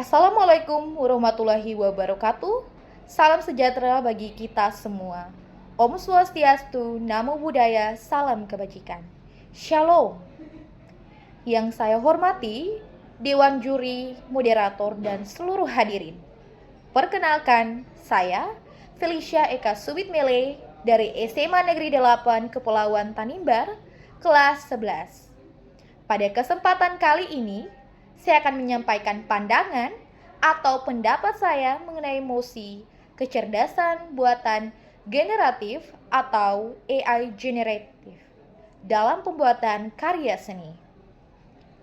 Assalamualaikum warahmatullahi wabarakatuh. Salam sejahtera bagi kita semua. Om Swastiastu, Namo Buddhaya, salam kebajikan. Shalom. Yang saya hormati, Dewan Juri, Moderator, dan seluruh hadirin. Perkenalkan, saya Felicia Eka Subitmele dari SMA Negeri 8 Kepulauan Tanimbar, kelas 11. Pada kesempatan kali ini, saya akan menyampaikan pandangan atau pendapat saya mengenai emosi, kecerdasan buatan generatif atau AI generatif dalam pembuatan karya seni.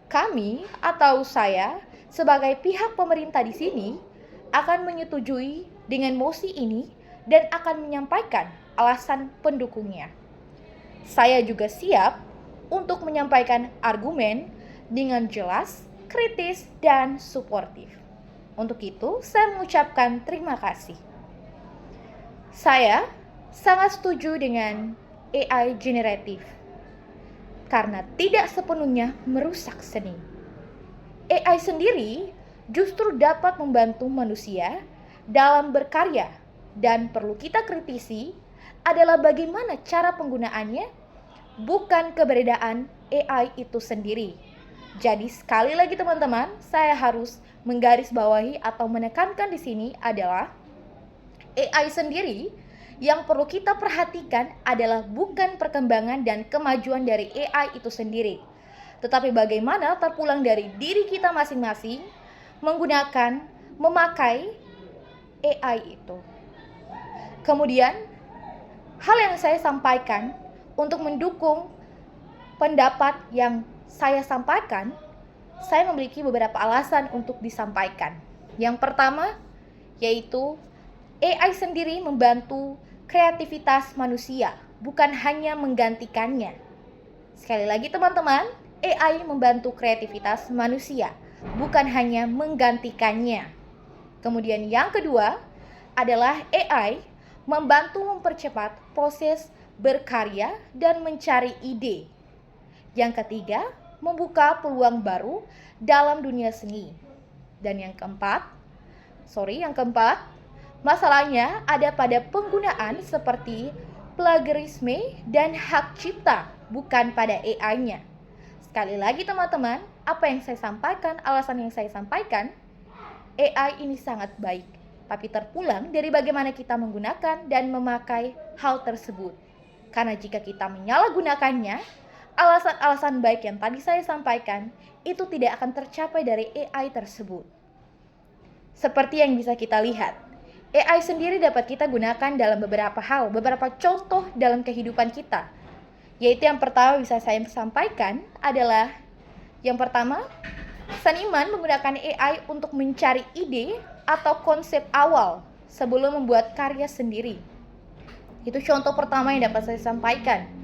Kami atau saya sebagai pihak pemerintah di sini akan menyetujui dengan mosi ini dan akan menyampaikan alasan pendukungnya. Saya juga siap untuk menyampaikan argumen dengan jelas, kritis, dan suportif. Untuk itu, saya mengucapkan terima kasih. Saya sangat setuju dengan AI generatif karena tidak sepenuhnya merusak seni. AI sendiri justru dapat membantu manusia dalam berkarya, dan perlu kita kritisi adalah bagaimana cara penggunaannya, bukan keberadaan AI itu sendiri. Jadi sekali lagi teman-teman, saya harus menggarisbawahi atau menekankan di sini adalah AI sendiri yang perlu kita perhatikan adalah bukan perkembangan dan kemajuan dari AI itu sendiri, tetapi bagaimana terpulang dari diri kita masing-masing menggunakan, memakai AI itu. Kemudian, hal yang saya sampaikan untuk mendukung pendapat yang saya sampaikan, saya memiliki beberapa alasan untuk disampaikan. Yang pertama, yaitu AI sendiri membantu kreativitas manusia, bukan hanya menggantikannya. Sekali lagi teman-teman, AI membantu kreativitas manusia, bukan hanya menggantikannya. Kemudian yang kedua adalah AI membantu mempercepat proses berkarya dan mencari ide. Yang ketiga, membuka peluang baru dalam dunia seni. Dan yang keempat, masalahnya ada pada penggunaan seperti plagiarisme dan hak cipta, bukan pada AI-nya. Sekali lagi teman-teman, apa yang saya sampaikan, alasan yang saya sampaikan, AI ini sangat baik, tapi terpulang dari bagaimana kita menggunakan dan memakai hal tersebut. Karena jika kita menyalahgunakannya, alasan-alasan baik yang tadi saya sampaikan itu tidak akan tercapai dari AI tersebut. Seperti yang bisa kita lihat, AI sendiri dapat kita gunakan dalam beberapa hal, beberapa contoh dalam kehidupan kita. Yaitu yang pertama bisa saya sampaikan adalah, yang pertama, seniman menggunakan AI untuk mencari ide atau konsep awal sebelum membuat karya sendiri. Itu contoh pertama yang dapat saya sampaikan.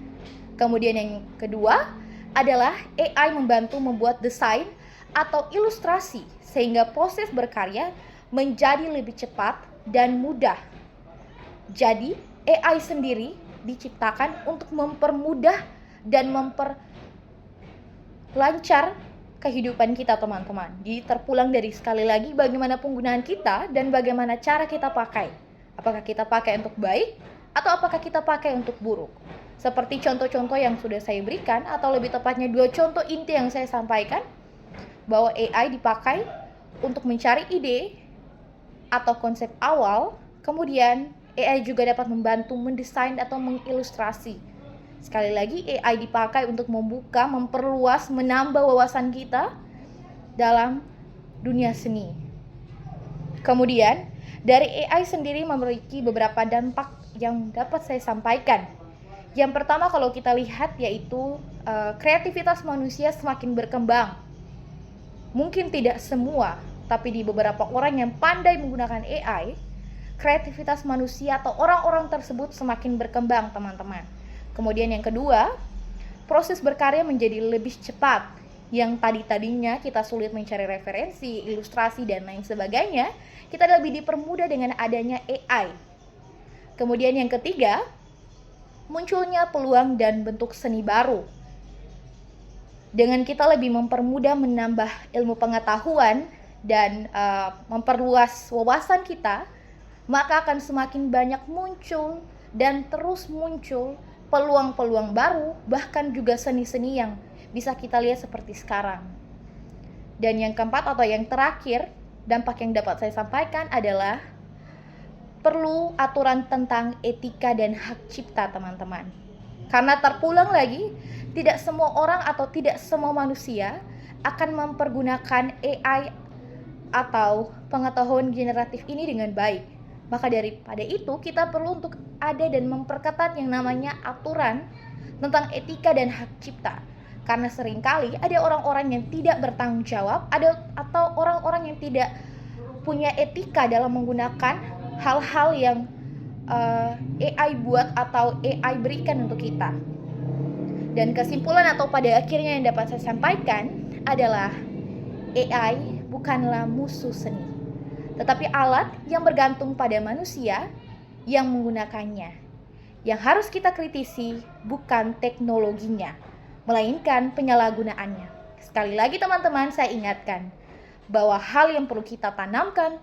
Kemudian yang kedua adalah AI membantu membuat desain atau ilustrasi sehingga proses berkarya menjadi lebih cepat dan mudah. Jadi AI sendiri diciptakan untuk mempermudah dan memperlancar kehidupan kita teman-teman. Jadi terpulang dari sekali lagi bagaimana penggunaan kita dan bagaimana cara kita pakai. Apakah kita pakai untuk baik atau apakah kita pakai untuk buruk. Seperti contoh-contoh yang sudah saya berikan, atau lebih tepatnya 2 contoh inti yang saya sampaikan, bahwa AI dipakai untuk mencari ide atau konsep awal, kemudian AI juga dapat membantu mendesain atau mengilustrasi. Sekali lagi, AI dipakai untuk membuka, memperluas, menambah wawasan kita dalam dunia seni. Kemudian, dari AI sendiri memiliki beberapa dampak yang dapat saya sampaikan. Yang pertama kalau kita lihat yaitu kreativitas manusia semakin berkembang. Mungkin tidak semua, tapi di beberapa orang yang pandai menggunakan AI, kreativitas manusia atau orang-orang tersebut semakin berkembang teman-teman. Kemudian yang kedua, proses berkarya menjadi lebih cepat. Yang tadinya kita sulit mencari referensi, ilustrasi, dan lain sebagainya, kita lebih dipermudah dengan adanya AI. Kemudian yang ketiga, munculnya peluang dan bentuk seni baru. Dengan kita lebih mempermudah menambah ilmu pengetahuan dan memperluas wawasan kita, maka akan semakin banyak muncul dan terus muncul peluang-peluang baru, bahkan juga seni-seni yang bisa kita lihat seperti sekarang. Dan yang keempat atau yang terakhir, dampak yang dapat saya sampaikan adalah perlu aturan tentang etika dan hak cipta, teman-teman. Karena terpulang lagi, tidak semua orang atau tidak semua manusia akan mempergunakan AI atau pengetahuan generatif ini dengan baik. Maka daripada itu, kita perlu untuk ada dan memperketat yang namanya aturan tentang etika dan hak cipta. Karena seringkali ada orang-orang yang tidak bertanggung jawab, atau orang-orang yang tidak punya etika dalam menggunakan hal-hal yang AI buat atau AI berikan untuk kita. Dan kesimpulan atau pada akhirnya yang dapat saya sampaikan adalah AI bukanlah musuh seni, tetapi alat yang bergantung pada manusia yang menggunakannya. Yang harus kita kritisi bukan teknologinya, melainkan penyalahgunaannya. Sekali lagi teman-teman, saya ingatkan bahwa hal yang perlu kita tanamkan,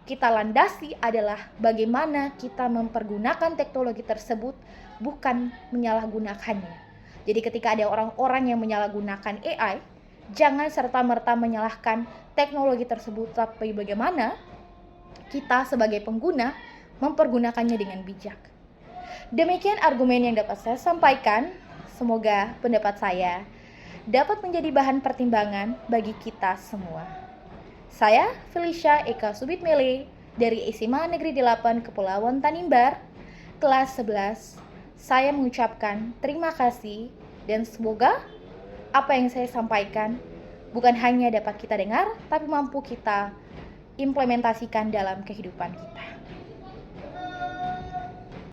kita landasi adalah bagaimana kita mempergunakan teknologi tersebut, bukan menyalahgunakannya. Jadi ketika ada orang-orang yang menyalahgunakan AI, jangan serta-merta menyalahkan teknologi tersebut, tapi bagaimana kita sebagai pengguna mempergunakannya dengan bijak. Demikian argumen yang dapat saya sampaikan. Semoga pendapat saya dapat menjadi bahan pertimbangan bagi kita semua. Saya Felicia Eka Subitmele dari SMA Negeri 8 Kepulauan Tanimbar, kelas 11. Saya mengucapkan terima kasih dan semoga apa yang saya sampaikan bukan hanya dapat kita dengar, tapi mampu kita implementasikan dalam kehidupan kita.